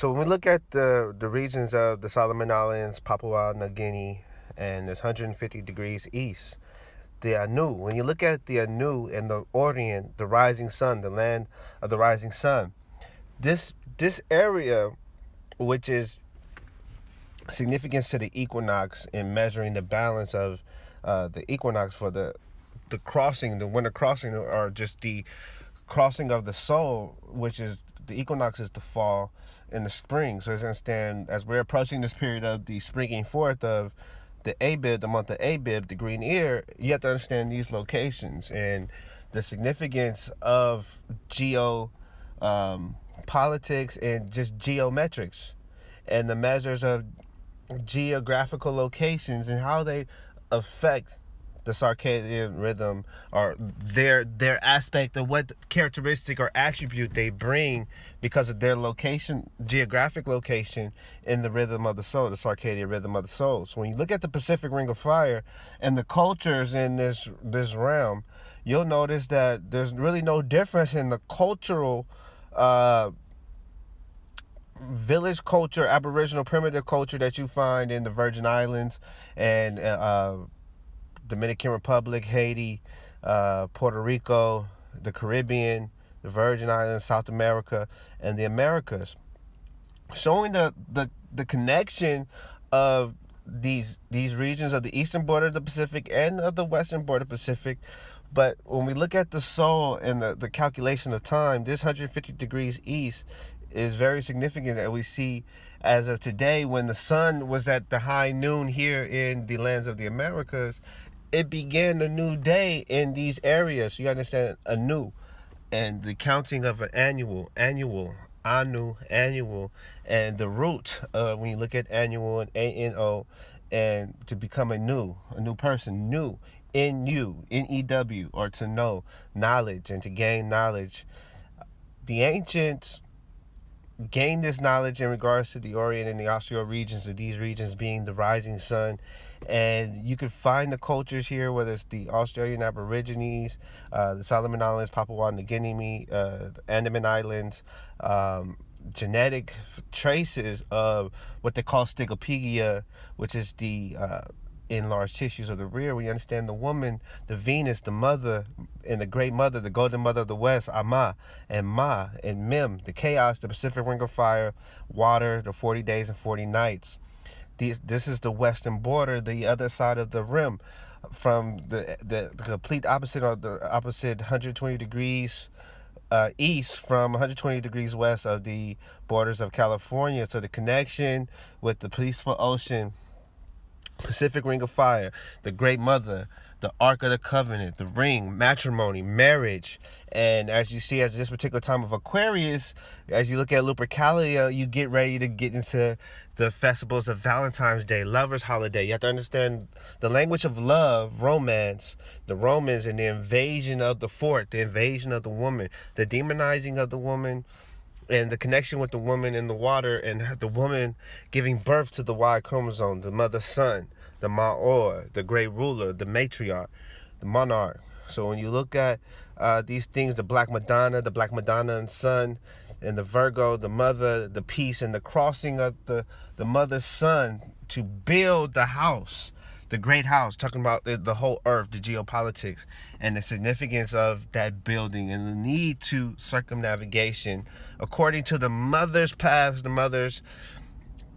So when we look at the regions of the Solomon Islands, Papua New Guinea, and it's 150 degrees east, the Anu. When you look at the Anu and the Orient, the rising sun, the land of the rising sun, this area, which is significance to the equinox in measuring the balance of the equinox for the crossing, the winter crossing, or just the crossing of the soul, which is the equinox is the fall and the spring. So as you understand, as we're approaching this period of the springing forth of the Abib, the month of Abib, the green ear, you have to understand these locations and the significance of politics and just geometrics and the measures of geographical locations and how they affect the circadian rhythm, or their aspect of what characteristic or attribute they bring because of their location, geographic location in the rhythm of the soul, the circadian rhythm of the soul. So when you look at the Pacific Ring of Fire and the cultures in this realm, you'll notice that there's really no difference in the cultural village culture, aboriginal primitive culture that you find in the Virgin Islands and Dominican Republic, Haiti, Puerto Rico, the Caribbean, the Virgin Islands, South America, and the Americas, showing the connection of these regions of the eastern border of the Pacific and of the western border of the Pacific. But when we look at the soul and the calculation of time, this 150 degrees east is very significant that we see as of today, when the sun was at the high noon here in the lands of the Americas. It began a new day in these areas. So you understand, anew, and the counting of an annual, anu, annual, and the root when you look at annual and ano, and to become a new person, new, N-U-N-E-W, or to know, knowledge, and to gain knowledge. The ancients gained this knowledge in regards to the Orient and the Austral regions, of these regions being the rising sun. And you can find the cultures here, whether it's the Australian Aborigines, the Solomon Islands, Papua New Guinea, the Andaman Islands, genetic traces of what they call stigopegia, which is the enlarged tissues of the rear. We understand the woman, the Venus, the mother, and the great mother, the golden mother of the west, Ama, and Ma, and Mim, the chaos, the Pacific Ring of Fire, water, the 40 days and 40 nights. This is the western border, the other side of the rim, from the complete opposite, or the opposite 120 degrees east from 120 degrees west of the borders of California. So the connection with the peaceful ocean, Pacific Ring of Fire, the Great Mother, the Ark of the Covenant, the ring, matrimony, marriage. And as you see, as this particular time of Aquarius, as you look at Lupercalia, you get ready to get into the festivals of Valentine's Day, Lover's Holiday. You have to understand the language of love, romance, the Romans, and the invasion of the fort, the invasion of the woman, the demonizing of the woman, and the connection with the woman in the water, and the woman giving birth to the Y chromosome, the mother sun, the Maor, the great ruler, the matriarch, the monarch. So when you look at these things, the Black Madonna and sun, and the Virgo, the mother, the peace, and the crossing of the mother's son to build the house, the great house, talking about the whole earth, the geopolitics, and the significance of that building, and the need to circumnavigation according to the mother's paths, the mother's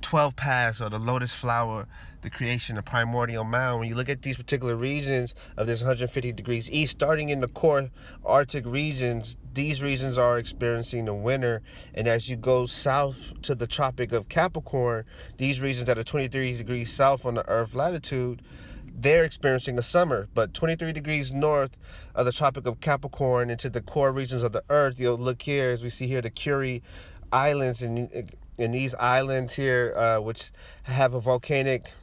12 paths, or the lotus flower, the creation, the primordial mound. When you look at these particular regions of this 150 degrees east, starting in the core Arctic regions, these regions are experiencing the winter. And as you go south to the Tropic of Capricorn, these regions that are 23 degrees south on the Earth latitude, they're experiencing a summer. But 23 degrees north of the Tropic of Capricorn into the core regions of the Earth, you'll look here, as we see here, the Curie Islands, and in these islands here, which have a volcanic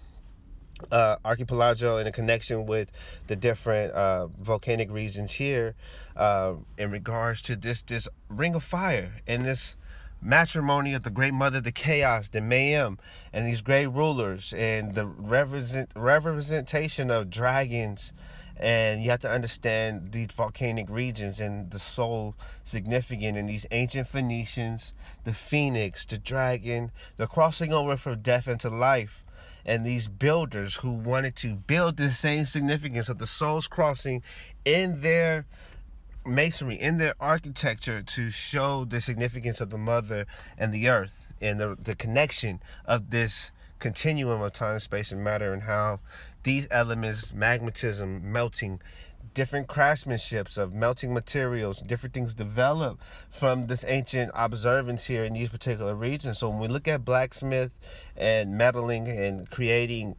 archipelago and a connection with the different volcanic regions here, in regards to this ring of fire and this matrimony of the great mother, the chaos, the mayhem, and these great rulers, and the representation of dragons And you have to understand these volcanic regions and the soul significant in these ancient Phoenicians, the phoenix, the dragon, the crossing over from death into life, and these builders who wanted to build the same significance of the souls crossing in their masonry, in their architecture, to show the significance of the mother and the earth and the connection of this continuum of time, space, and matter, and how these elements, magmatism, melting, different craftsmanships of melting materials, different things develop from this ancient observance here in these particular regions. So when we look at blacksmith and metalling and creating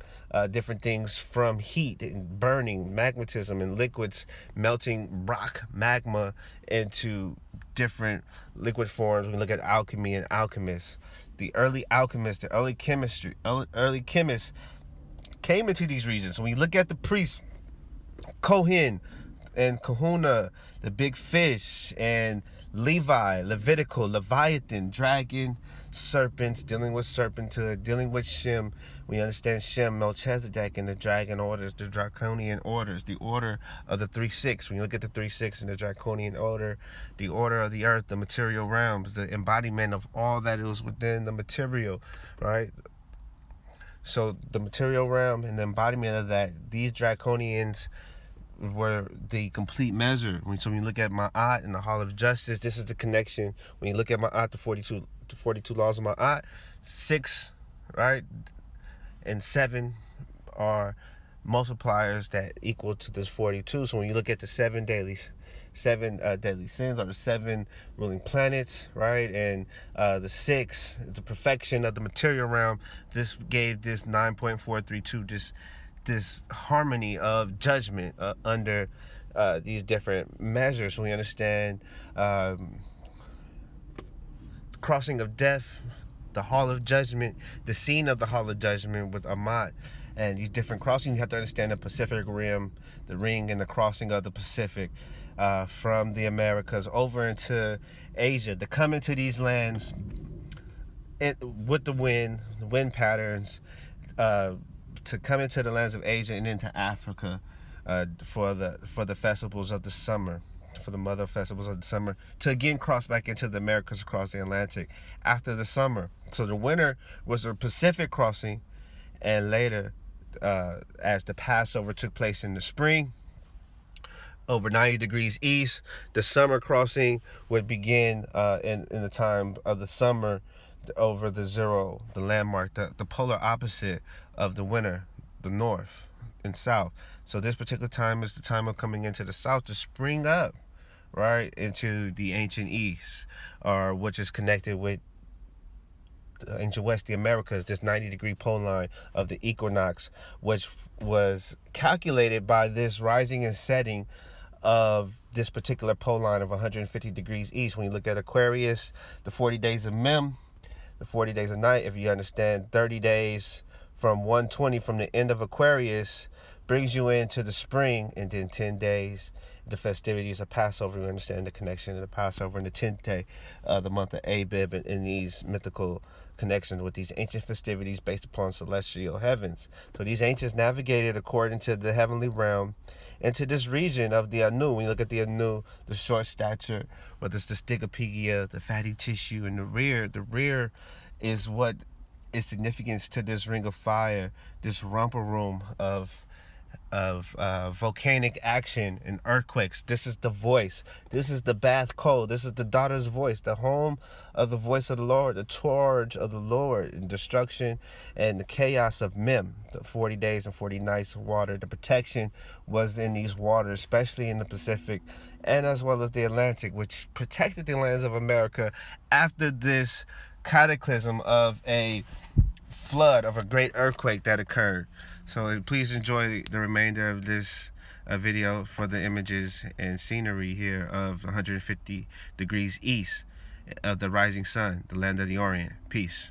different things from heat and burning, magmatism and liquids, melting rock magma into different liquid forms. We look at alchemy and alchemists. The early alchemists, the early chemists came into these regions. When you look at the priests, Kohen and Kahuna, the big fish, and Levi, Levitical, Leviathan, dragon, serpents, dealing with serpenthood, dealing with Shem. We understand Shem, Melchizedek, and the dragon orders, the draconian orders, the order of the 3-6. When you look at the 3-6 and the draconian order, the order of the earth, the material realms, the embodiment of all that is within the material, right? So the material realm and the embodiment of that, these draconians were the complete measure. So when you look at Ma'at and the Hall of Justice, this is the connection. When you look at Ma'at, the 42 laws of Ma'at, 6, right, and 7 are multipliers that equal to this 42. So when you look at the 7 deadly sins, or the 7 ruling planets, right, and the 6, the perfection of the material realm, this gave this 9.432, this harmony of judgment under these different measures. So we understand crossing of death, the hall of judgment, the scene of the hall of judgment with Amat, and these different crossings. You have to understand the Pacific Rim, the ring, and the crossing of the Pacific from the Americas over into Asia, to come into these lands with the wind patterns, to come into the lands of Asia and into Africa for the festivals of the summer, for the mother festivals of the summer, to again cross back into the Americas across the Atlantic after the summer. So the winter was the Pacific crossing, and later, as the Passover took place in the spring, over 90 degrees east, the summer crossing would begin in the time of the summer over the zero, the landmark, the polar opposite of the winter, the north and south. So this particular time is the time of coming into the south to spring up, right, into the ancient east, or which is connected with the ancient west, the Americas, this 90-degree pole line of the equinox, which was calculated by this rising and setting of this particular pole line of 150 degrees east. When you look at Aquarius, the 40 days of Mem, the 40 days of night, if you understand 30 days from 120 from the end of Aquarius, brings you into the spring, and then 10 days, the festivities of Passover. You understand the connection of the Passover and the 10th day of the month of Abib, and these mythical connections with these ancient festivities based upon celestial heavens. So these ancients navigated according to the heavenly realm into this region of the Anu. When you look at the Anu, the short stature, whether it's the stigopegia, the fatty tissue, and the rear is what is significance to this ring of fire, this romper room of volcanic action and earthquakes. This is the voice. This is the Bath Code. This is the daughter's voice, the home of the voice of the Lord, the charge of the Lord, and destruction and the chaos of Mem, the 40 days and 40 nights of water. The protection was in these waters, especially in the Pacific and as well as the Atlantic, which protected the lands of America after this cataclysm of a flood, of a great earthquake that occurred. So please enjoy the remainder of this video for the images and scenery here of 150 degrees east of the rising sun, the land of the Orient. Peace.